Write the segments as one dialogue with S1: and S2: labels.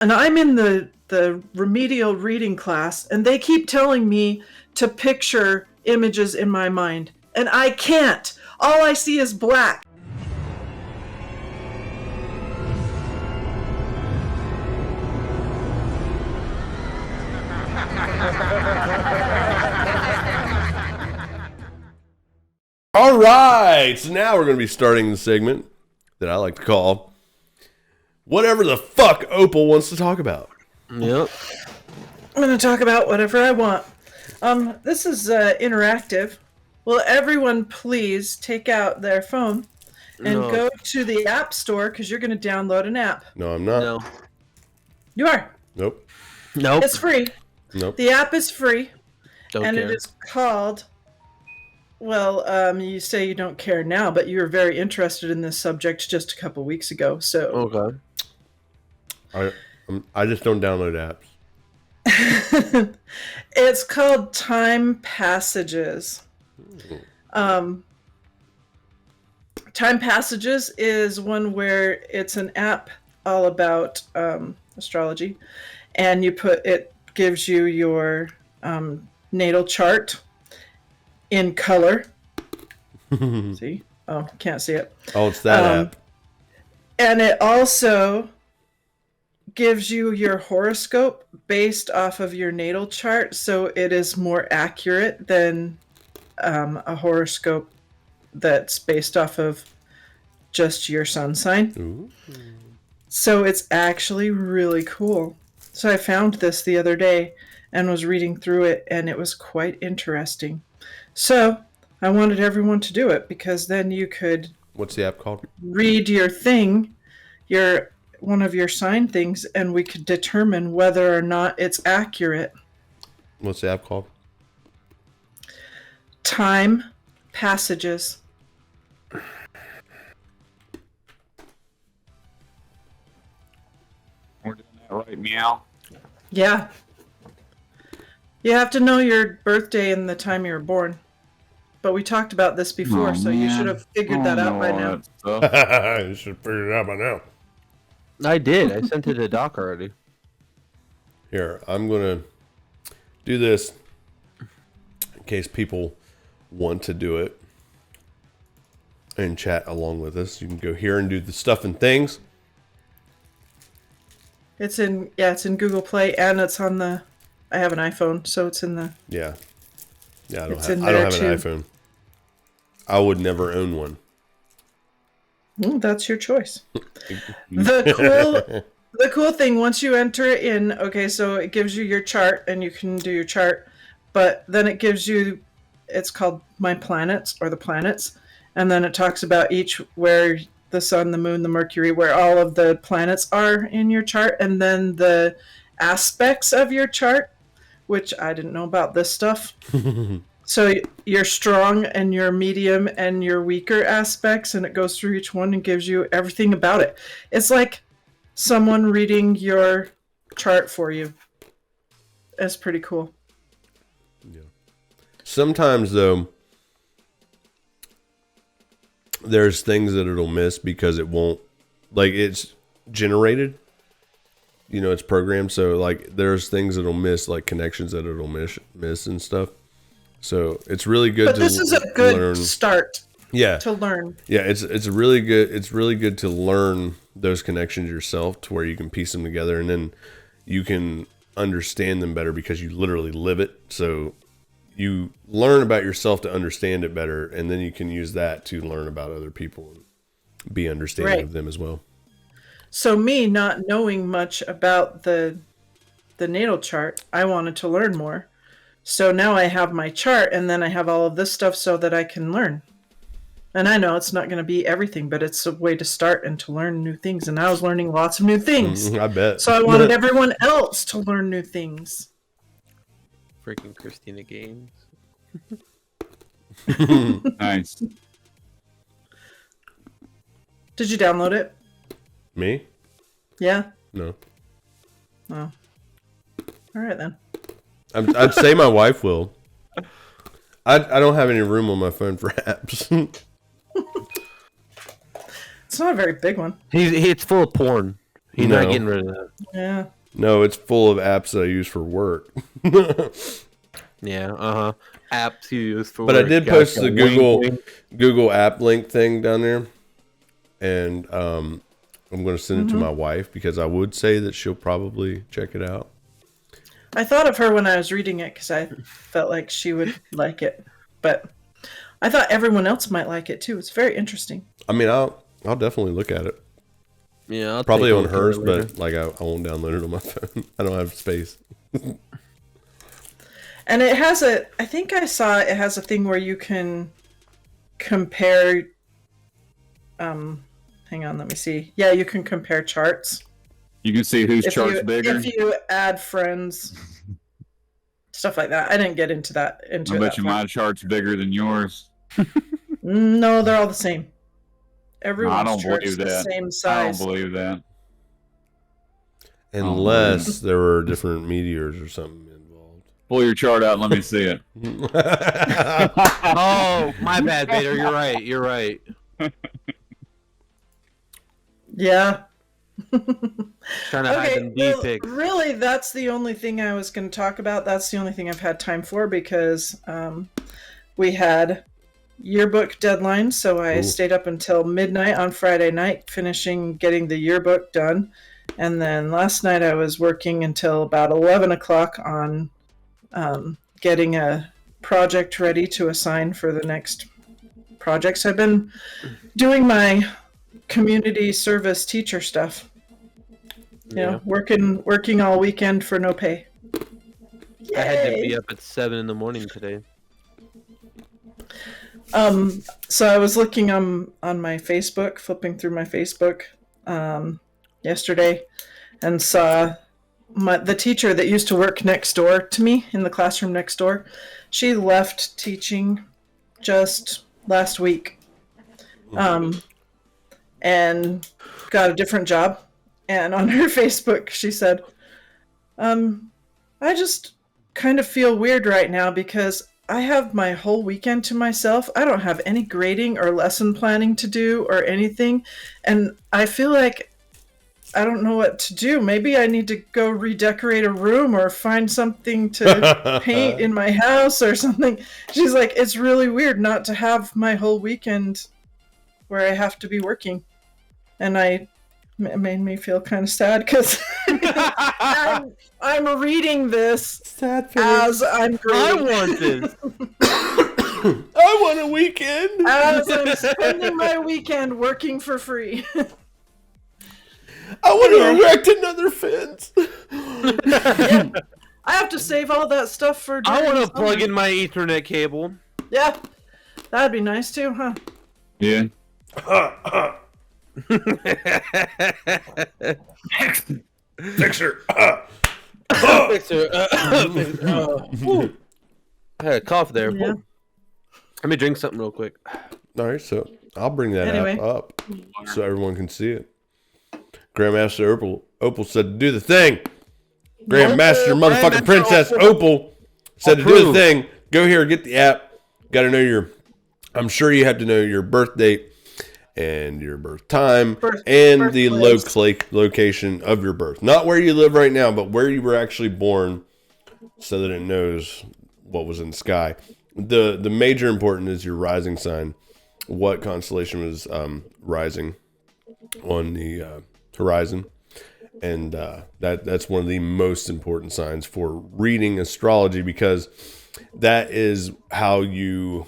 S1: And I'm in the remedial reading class, and they keep telling me to picture images in my mind. And I can't. All I see is black.
S2: All right, so now we're going to be starting the segment that I like to call Whatever the Fuck Opal Wants to Talk About.
S3: Yep.
S1: I'm going to talk about whatever I want. This is interactive. Will everyone please take out their phone and go to the App Store, because you're going to download an app.
S2: No, I'm not.
S3: No.
S1: You are.
S2: Nope.
S1: It's free.
S2: Nope.
S1: The app is free.
S3: Don't
S1: and
S3: care.
S1: It is called... Well, you say you don't care now, but you were very interested in this subject just a couple weeks ago. So,
S2: okay. I just don't download apps.
S1: It's called Time Passages. Time Passages is one where it's an app all about astrology, and it gives you your natal chart in color. See? Oh, can't see it.
S2: Oh, it's that app.
S1: And it also gives you your horoscope based off of your natal chart, so it is more accurate than a horoscope that's based off of just your sun sign.
S2: Ooh.
S1: So it's actually really cool. So I found this the other day and was reading through it, and it was quite interesting. So I wanted everyone to do it, because then you could...
S2: What's the app called?
S1: Read your thing, one of your sign things, and we could determine whether or not it's accurate.
S2: What's the app called?
S1: Time Passages.
S4: We're doing that right, meow.
S1: Yeah. You have to know your birthday and the time you were born. But we talked about this before, so you should have figured that out by now.
S2: You should have figured it out by now.
S3: I did. I sent it to Doc already.
S2: Here, I'm going to do this in case people want to do it and chat along with us. You can go here and do the stuff and things.
S1: It's in Google Play, and it's on the... I have an iPhone, so it's in the...
S2: Yeah. Yeah, I don't have
S1: too.
S2: an iPhone. I would never own one.
S1: Well, that's your choice. The cool thing, once you enter it in, okay, so it gives you your chart, and you can do your chart, but then it gives you, it's called My Planets, or the planets, and then it talks about each, where the sun, the moon, the Mercury, where all of the planets are in your chart, and then the aspects of your chart, which I didn't know about this stuff. So your strong and your medium and your weaker aspects, and it goes through each one and gives you everything about it. It's like someone reading your chart for you. That's pretty cool.
S2: Yeah. Sometimes, though, there's things that it'll miss because it won't, like, it's generated. You know, it's programmed, so like there's things that'll miss, like connections that it'll miss and stuff. So it's really good.
S1: But this is a good start.
S2: Yeah.
S1: To learn.
S2: Yeah, it's really good. It's really good to learn those connections yourself, to where you can piece them together, and then you can understand them better because you literally live it. So you learn about yourself to understand it better, and then you can use that to learn about other people and be understanding of them as well.
S1: So me not knowing much about the natal chart, I wanted to learn more. So now I have my chart, and then I have all of this stuff so that I can learn. And I know it's not going to be everything, but it's a way to start and to learn new things. And I was learning lots of new things.
S2: I bet.
S1: So I wanted everyone else to learn new things.
S3: Freaking Christina Games.
S4: Nice.
S1: Did you download it?
S2: Me?
S1: Yeah?
S2: No.
S1: Oh. All right, then.
S2: I'd say my wife will. I don't have any room on my phone for apps.
S1: It's not a very big one.
S3: It's full of porn. He's not getting rid of that.
S1: Yeah.
S2: No, it's full of apps that I use for work.
S3: Yeah, apps you use for
S2: But I
S3: work.
S2: did
S3: Gotcha.
S2: post the
S3: Wink.
S2: Google app link thing down there, and I'm going to send it to my wife because I would say that she'll probably check it out.
S1: I thought of her when I was reading it because I felt like she would like it, but I thought everyone else might like it too. It's very interesting.
S2: I mean, I'll definitely look at it.
S3: Yeah, I'll
S2: Probably
S3: take a
S2: on
S3: look at
S2: hers,
S3: it later.
S2: but like I won't download it on my phone. I don't have space.
S1: And it has I think I saw it has a thing where you can compare, hang on, let me see. Yeah, you can compare charts.
S4: You can see whose chart's bigger.
S1: If you add friends, stuff like that. I didn't get into that.
S4: I bet you my chart's bigger than yours.
S1: No, they're all the same.
S4: I
S1: Everyone's
S4: don't
S1: chart's
S4: believe
S1: the
S4: that.
S1: same
S4: I don't
S1: size.
S4: believe that.
S2: Unless there were different meteors or something involved.
S4: Pull your chart out and let me see it.
S3: Oh, my bad, Vader. You're right. You're right.
S1: Yeah.
S3: Trying to hide them
S1: well,
S3: D-pics.
S1: really, that's the only thing I was going to talk about. That's the only thing I've had time for because we had yearbook deadline, so I stayed up until midnight on Friday night finishing getting the yearbook done. And then last night I was working until about 11 o'clock on getting a project ready to assign for the next projects. I've been doing my community service teacher stuff. You know, working all weekend for no pay.
S3: I had to
S1: Yay!
S3: be up at 7 in the morning today.
S1: So I was looking on my Facebook, flipping through my Facebook yesterday, and saw the teacher that used to work next door to me in the classroom next door. She left teaching just last week, and got a different job. And on her Facebook, she said, I just kind of feel weird right now because I have my whole weekend to myself. I don't have any grading or lesson planning to do or anything. And I feel like I don't know what to do. Maybe I need to go redecorate a room or find something to paint in my house or something. She's like, it's really weird not to have my whole weekend where I have to be working. And it made me feel kind of sad because I'm reading this as I'm grading.
S3: I want this.
S2: I want a weekend.
S1: As I'm spending my weekend working for free.
S2: I want to erect another fence.
S1: Yeah. I have to save all that stuff for.
S3: I want to
S1: summer.
S3: plug in my Ethernet cable.
S1: Yeah, that'd be nice too, huh?
S4: Yeah.
S2: Fixer.
S3: Fixer. Whew. I had a cough there.
S1: Yeah.
S3: Let me drink something real quick.
S2: All right, so I'll bring that
S1: Anyway.
S2: app up so everyone can see it. Grandmaster Opal said to do the thing. Grandmaster motherfucking
S3: Grandmaster
S2: Princess Opal said to do the
S3: Approved.
S2: thing. Go here, get the app. Got to know I'm sure you have to know your birth date and your birth time and the location of your birth. Not where you live right now, but where you were actually born so that it knows what was in the sky. The major important is your rising sign. What constellation was rising on the horizon. And that's one of the most important signs for reading astrology because that is how you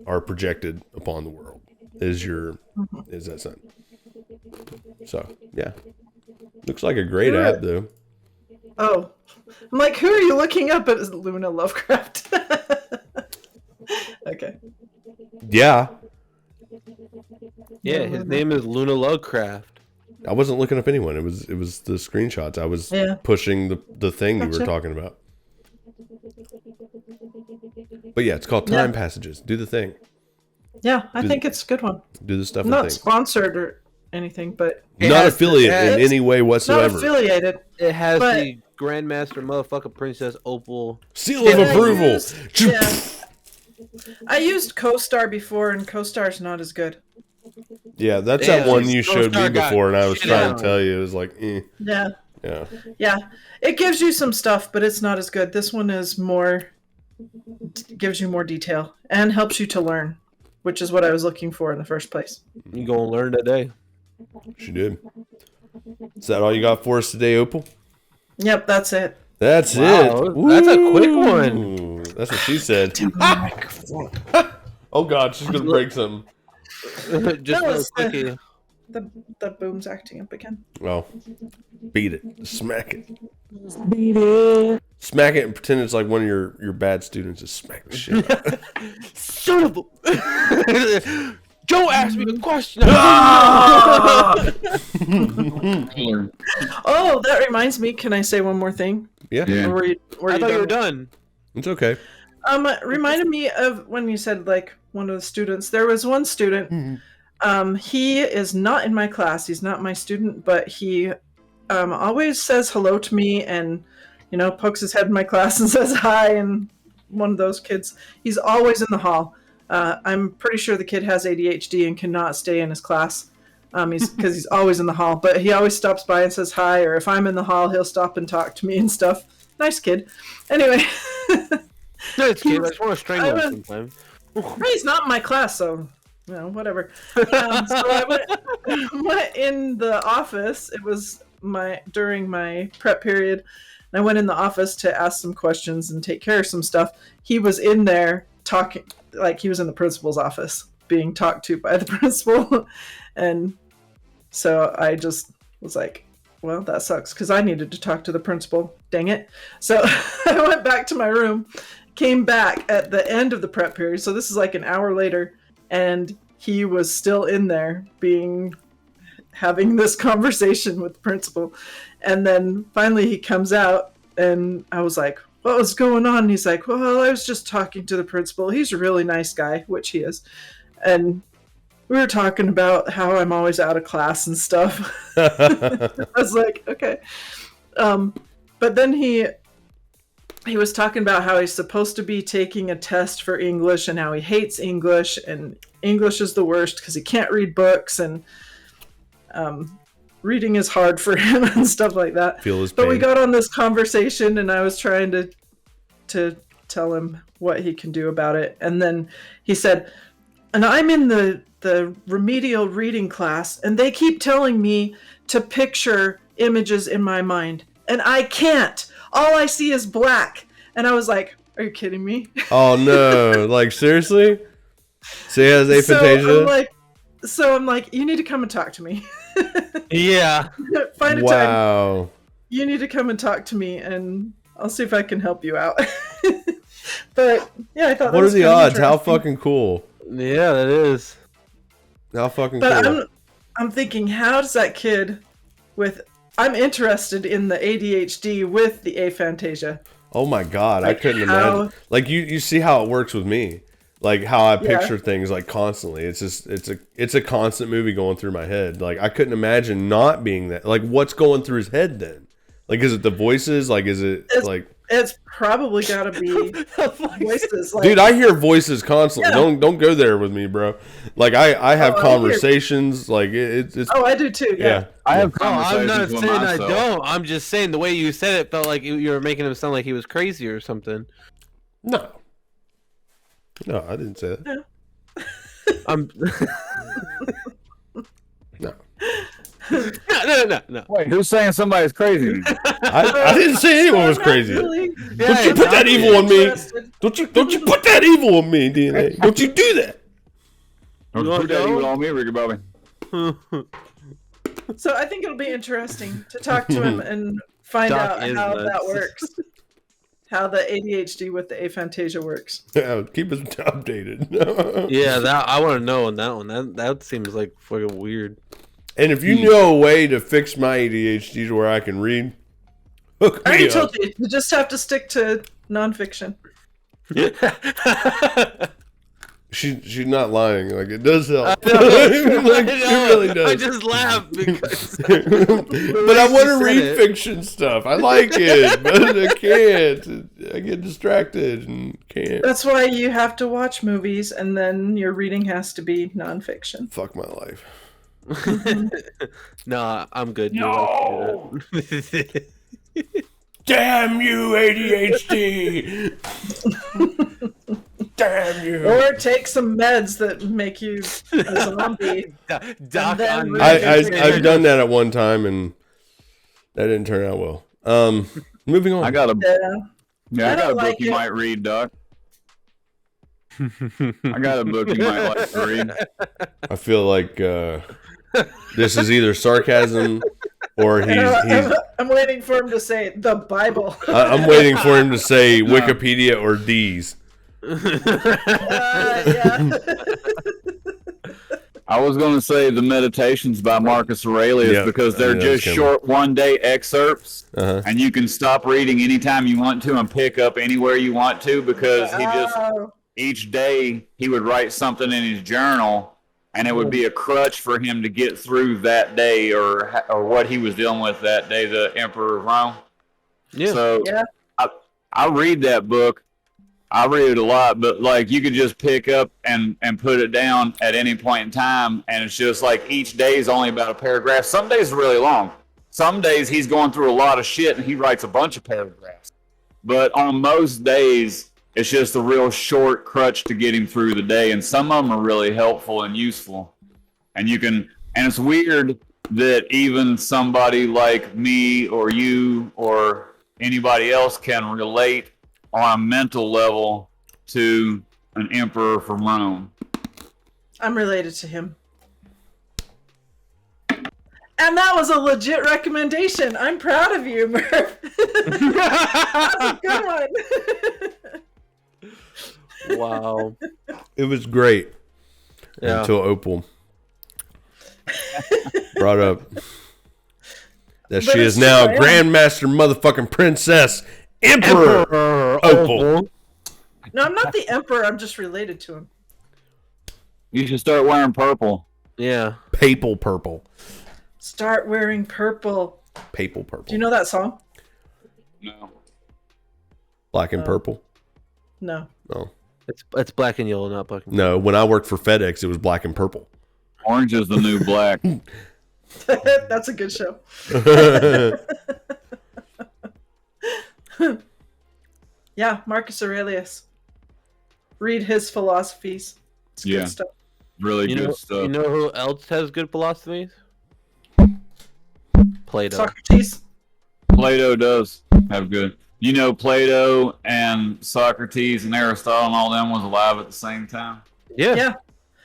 S2: are projected upon the world. Is that sign? So yeah, looks like a great app though.
S1: Oh, I'm like, who are you looking up? At Luna Lovecraft. Okay.
S2: Yeah,
S3: Yeah, his name is Luna Lovecraft.
S2: I wasn't looking up anyone. It was the screenshots. I was pushing the thing you were talking about. But yeah, it's called Time Passages. Do the thing.
S1: Yeah, I think it's a good one.
S2: Do the stuff.
S1: Not sponsored or anything, but
S2: Not affiliated in any way whatsoever.
S1: not affiliated.
S3: It has
S1: But-
S3: the Grandmaster motherfucking Princess Opal.
S2: Seal of approval.
S1: I used CoStar before, and CoStar's not as good.
S2: Yeah, that's
S3: Damn,
S2: that one you
S3: Snow
S2: showed me
S3: Star got
S2: before, and I was
S3: shit
S2: trying
S3: out.
S2: to tell you. It was like,
S1: Yeah.
S2: yeah.
S1: Yeah. It gives you some stuff, but it's not as good. This one is more, gives you more detail and helps you to learn, which is what I was looking for in the first place.
S3: You gonna learn today?
S2: She did. Is that all you got for us today, Opal?
S1: Yep, that's it.
S2: That's
S3: Wow,
S2: it.
S3: that's a quick
S2: Woo! That's what she said. Oh God, she's gonna break something.
S3: Just
S1: That
S3: real
S1: was
S3: quickie.
S1: the boom's acting up again.
S2: Well, beat it, smack it, beat it, smack it, and pretend it's like one of your bad students. Just smack the shit out.
S3: Son of a... Don't ask me a question.
S4: Killer.
S1: Oh, that reminds me. Can I say one more thing?
S2: Yeah,
S4: Yeah.
S1: Or
S3: I thought you were done.
S2: it's okay.
S1: It reminded me of when you said like one of the students. There was one student. He is not in my class. He's not my student, but he always says hello to me and pokes his head in my class and says hi. And one of those kids. He's always in the hall. I'm pretty sure the kid has ADHD and cannot stay in his class. Because he's always in the hall, but he always stops by and says hi. Or if I'm in the hall, he'll stop and talk to me and stuff. Nice kid. Anyway.
S3: Nice kid. I just want to strangle him sometime.
S1: He's not in my class, so whatever. So I went in the office. It was during my prep period. And I went in the office to ask some questions and take care of some stuff. He was in there talking, like he was in the principal's office being talked to by the principal. And so I just was like, well, that sucks because I needed to talk to the principal. Dang it. So I went back to my room, came back at the end of the prep period. So this is like an hour later, and he was still in there having this conversation with the principal. And then finally he comes out, and I was like, what was going on? And he's like, well, I was just talking to the principal. He's a really nice guy, which he is. And we were talking about how I'm always out of class and stuff. I was like, okay. But then he was talking about how he's supposed to be taking a test for English and how he hates English and English is the worst because he can't read books and reading is hard for him and stuff like that.
S2: Feel his pain.
S1: But we got on this conversation and I was trying to tell him what he can do about it. And then he said, and I'm in the remedial reading class and they keep telling me to picture images in my mind and I can't. All I see is black. And I was like, are you kidding me?
S2: Oh no, like seriously? So he has aphantasia?
S1: So I'm like, you need to come and talk to me.
S3: Yeah.
S1: Find a time.
S2: Wow.
S1: You need to come and talk to me and I'll see if I can help you out. But yeah, I thought
S2: What
S1: that
S2: are
S1: was
S2: the
S1: kind of
S2: odds? How
S1: interesting.
S2: fucking cool.
S3: Yeah, that is.
S2: How fucking
S1: But
S2: cool.
S1: I'm thinking, how does that kid I'm interested in the ADHD with the aphantasia.
S2: Oh my God, I couldn't imagine. Like you see how it works with me. Like how I picture things like constantly. It's just it's a constant movie going through my head. Like I couldn't imagine not being that. Like what's going through his head then? Like is it the voices? Like is it
S1: It's probably got to be voices. Like,
S2: dude, I hear voices constantly.
S1: Yeah.
S2: Don't go there with me, bro. Like I have conversations. Like it's.
S1: Oh, I do too. Yeah.
S4: I have
S3: No, I'm
S4: conversations
S3: not
S4: with
S3: saying I
S4: myself.
S3: don't. I'm just saying the way you said it felt like you were making him sound like he was crazy or something.
S2: No, I didn't say that.
S3: I'm
S2: No,
S3: no.
S4: Wait, who's saying somebody's crazy?
S2: I didn't say anyone was crazy.
S1: Really?
S2: Don't you put that evil on me? Don't you put that evil on me, DNA? Don't you do that?
S4: Don't
S3: You
S4: put that
S3: wanna
S4: evil
S3: go?
S4: on me, Ricky Bobby.
S1: So I think it'll be interesting to talk to him and find
S3: Doc
S1: out
S3: is
S1: how
S3: nuts.
S1: that works. How the ADHD with the aphantasia works.
S2: Yeah, keep us updated.
S3: Yeah, that I want to know on that one. That seems like fucking weird.
S2: And if you know a way to fix my ADHD to where I can read, hook
S1: I already
S2: me
S1: told
S2: up.
S1: you. You just have to stick to nonfiction.
S2: She's not lying. Like, it does help.
S3: I know.
S2: Like,
S3: I
S2: it
S3: know.
S2: really does.
S3: I just laughed because.
S2: But I want to
S3: said
S2: read
S3: it.
S2: fiction stuff. I like it, but I can't. I get distracted and can't.
S1: That's why you have to watch movies, and then your reading has to be nonfiction.
S2: Fuck my life.
S3: Nah, I'm good.
S4: No.
S2: Damn you, ADHD! Damn you!
S1: Or take some meds that make you a zombie.
S3: Doc
S1: then
S3: on
S1: read
S3: me.
S2: I've done that at one time, and that didn't turn out well. Moving on.
S4: I got a
S1: Yeah.
S4: I got a
S1: don't
S4: book
S1: like
S4: you
S1: it.
S4: might read, Doc. I got a book you might like to read.
S2: I feel like this is either sarcasm or he's
S1: I'm waiting for him to say the Bible.
S2: I'm waiting for him to say Wikipedia or D's.
S1: Yeah.
S4: I was going to say the Meditations by Marcus Aurelius
S2: Yep,
S4: because
S2: I
S4: they're
S2: knew that was
S4: just
S2: coming.
S4: short one-day excerpts,
S2: Uh-huh.
S4: and you can stop reading anytime you want to and pick up anywhere you want to because he just each day he would write something in his journal, and it would be a crutch for him to get through that day or what he was dealing with that day. The Emperor of Rome.
S3: Yeah.
S4: So
S1: Yeah.
S4: I read that book. I read it a lot, but like you could just pick up and put it down at any point in time, and it's just like each day is only about a paragraph. Some days are really long. Some days he's going through a lot of shit and he writes a bunch of paragraphs. But on most days, it's just a real short crutch to get him through the day, and some of them are really helpful and useful. And it's weird that even somebody like me or you or anybody else can relate on a mental level to an emperor from Rome.
S1: I'm related to him. And that was a legit recommendation. I'm proud of you, Murph. That's a good one.
S3: Wow.
S2: It was great
S3: Yeah.
S2: until Opal brought up that she
S1: it's
S2: is now
S1: true, I am.
S2: Grandmaster motherfucking Princess Emperor Opal.
S1: No, I'm not the emperor. I'm just related to him.
S4: You should start wearing purple.
S3: Yeah.
S2: Papal purple.
S1: Start wearing purple.
S2: Papal purple.
S1: Do you know that song?
S4: No.
S2: Black and purple?
S1: No.
S2: No.
S3: It's black and yellow, not black and
S2: No, when I worked for FedEx, it was black and purple.
S4: Orange is the new black.
S1: That's a good show. Yeah, Marcus Aurelius. Read his philosophies. It's
S4: Yeah.
S1: good stuff.
S4: Really good stuff.
S3: You know who else has good philosophies? Plato.
S1: Socrates.
S4: Plato does have good. You know, Plato and Socrates and Aristotle and all them was alive at the same time.
S3: Yeah.
S1: Yeah.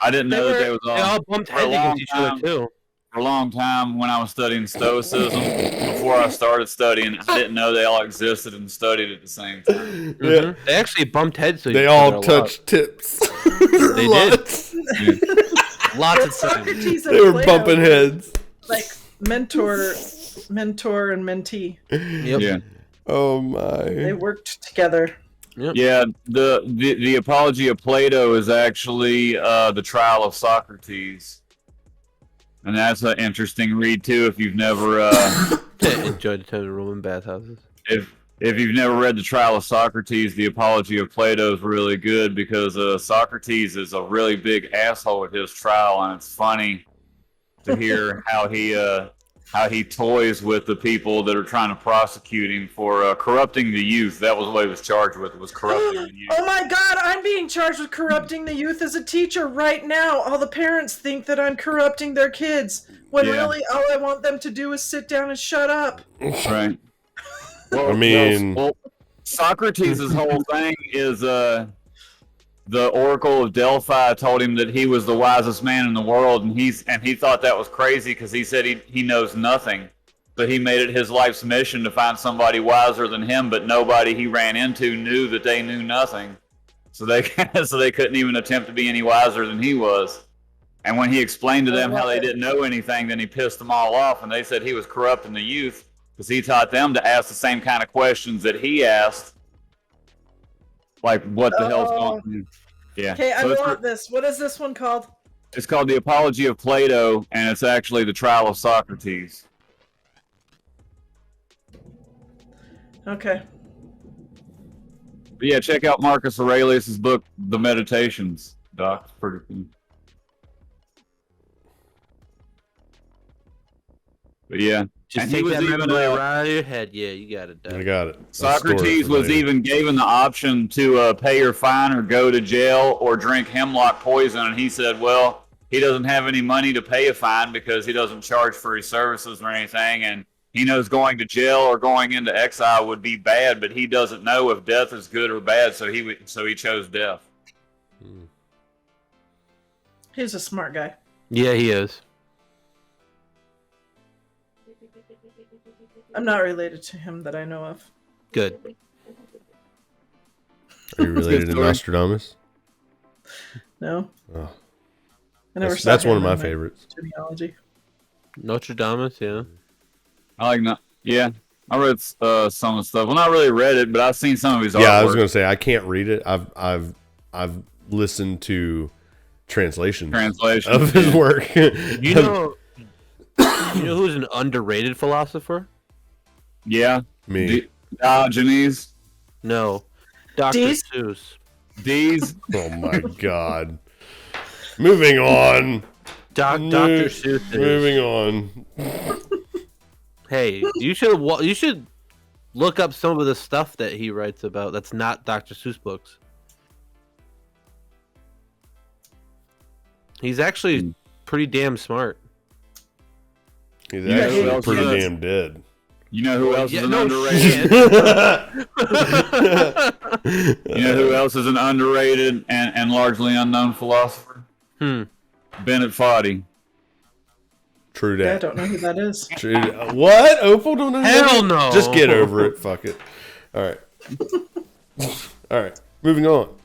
S4: I didn't know that they was
S3: They all bumped
S4: for a
S3: heads
S4: long
S3: against each other
S4: time.
S3: too.
S4: For a long time when I was studying Stoicism. Before I started studying, I didn't know they all existed and studied at the same time.
S2: Yeah.
S3: They actually bumped heads. To
S2: They
S3: each
S2: all
S3: other a lot.
S2: touched tips.
S3: They did.
S2: Lots.
S3: Lots of times.
S1: Socrates and
S2: They were
S1: Plato,
S2: bumping heads.
S1: like mentor and mentee.
S3: Yep.
S4: Yeah.
S2: Oh
S1: They
S2: my.
S1: worked together.
S4: Yeah, the Apology of Plato is actually the trial of Socrates. And that's an interesting read too if you've never
S3: Enjoyed attending Roman bathhouses.
S4: if you've never read the trial of Socrates, the Apology of Plato is really good because Socrates is a really big asshole at his trial, and it's funny to hear how he toys with the people that are trying to prosecute him for corrupting the youth. That was what he was charged with, was corrupting the youth.
S1: Oh my god, I'm being charged with corrupting the youth as a teacher right now. All the parents think that I'm corrupting their kids, when
S4: Yeah.
S1: really all I want them to do is sit down and shut up.
S4: Right. Well,
S2: I mean-
S4: Socrates' whole thing is the Oracle of Delphi told him that he was the wisest man in the world, and he thought that was crazy because he said he knows nothing. So he made it his life's mission to find somebody wiser than him, but nobody he ran into knew that they knew nothing. So they couldn't even attempt to be any wiser than he was. And when he explained to them how they didn't know anything, then he pissed them all off, and they said he was corrupting the youth because he taught them to ask the same kind of questions that he asked. Like, what the hell's going on? Yeah.
S1: Okay, I
S4: So
S1: want this. What is this one called?
S4: it's called The Apology of Plato, and it's actually the trial of Socrates.
S1: Okay.
S4: But yeah, check out Marcus Aurelius' book, The Meditations, Doc. It's pretty cool. But yeah.
S3: Just
S4: And he
S3: take
S4: was
S3: that
S4: even,
S3: memory right out of your head. Yeah, you got it,
S2: I
S3: Doug.
S2: got it. I'll store it
S4: Socrates
S2: for
S4: was
S2: later.
S4: even given the option to pay your fine or go to jail or drink hemlock poison, and he said, well, he doesn't have any money to pay a fine because he doesn't charge for his services or anything, and he knows going to jail or going into exile would be bad, but he doesn't know if death is good or bad, so he chose death.
S1: He's a smart guy.
S3: Yeah, he is.
S1: I'm not related to him that I know of.
S3: Good.
S2: Are you related to
S4: story.
S2: Nostradamus?
S1: No.
S2: Oh.
S1: I never saw
S2: That's one of
S1: him
S2: my
S1: in
S2: favorites.
S1: genealogy.
S3: Notre Dame, yeah.
S4: I like not. Yeah, I read some of the stuff. Well, not really read it, but I've seen some of his artwork.
S2: Yeah, I was going to say I can't read it. I've listened to translations of his work.
S3: You know who's an underrated philosopher?
S4: Yeah,
S2: Me.
S4: Diogenes.
S3: No. Dr.
S1: Dees?
S3: Seuss.
S4: These.
S2: Oh my god. Moving on.
S3: Dr. Seuss is.
S2: Moving on.
S3: Hey, you should look up some of the stuff that he writes about that's not Dr. Seuss books. He's actually pretty damn smart.
S2: He's
S4: You know who
S2: actually
S4: else
S2: pretty
S4: is?
S2: damn dead.
S4: You know who else is an
S3: no
S4: underrated?
S3: shit.
S4: You know who else is an underrated and largely unknown philosopher? Bennett Foddy.
S2: True
S1: Yeah, I
S2: that.
S1: don't know who that is.
S2: True. What? Opal don't know
S3: Hell
S2: that?
S3: no.
S2: Just get over it. Fuck it. All right. All right. Moving on.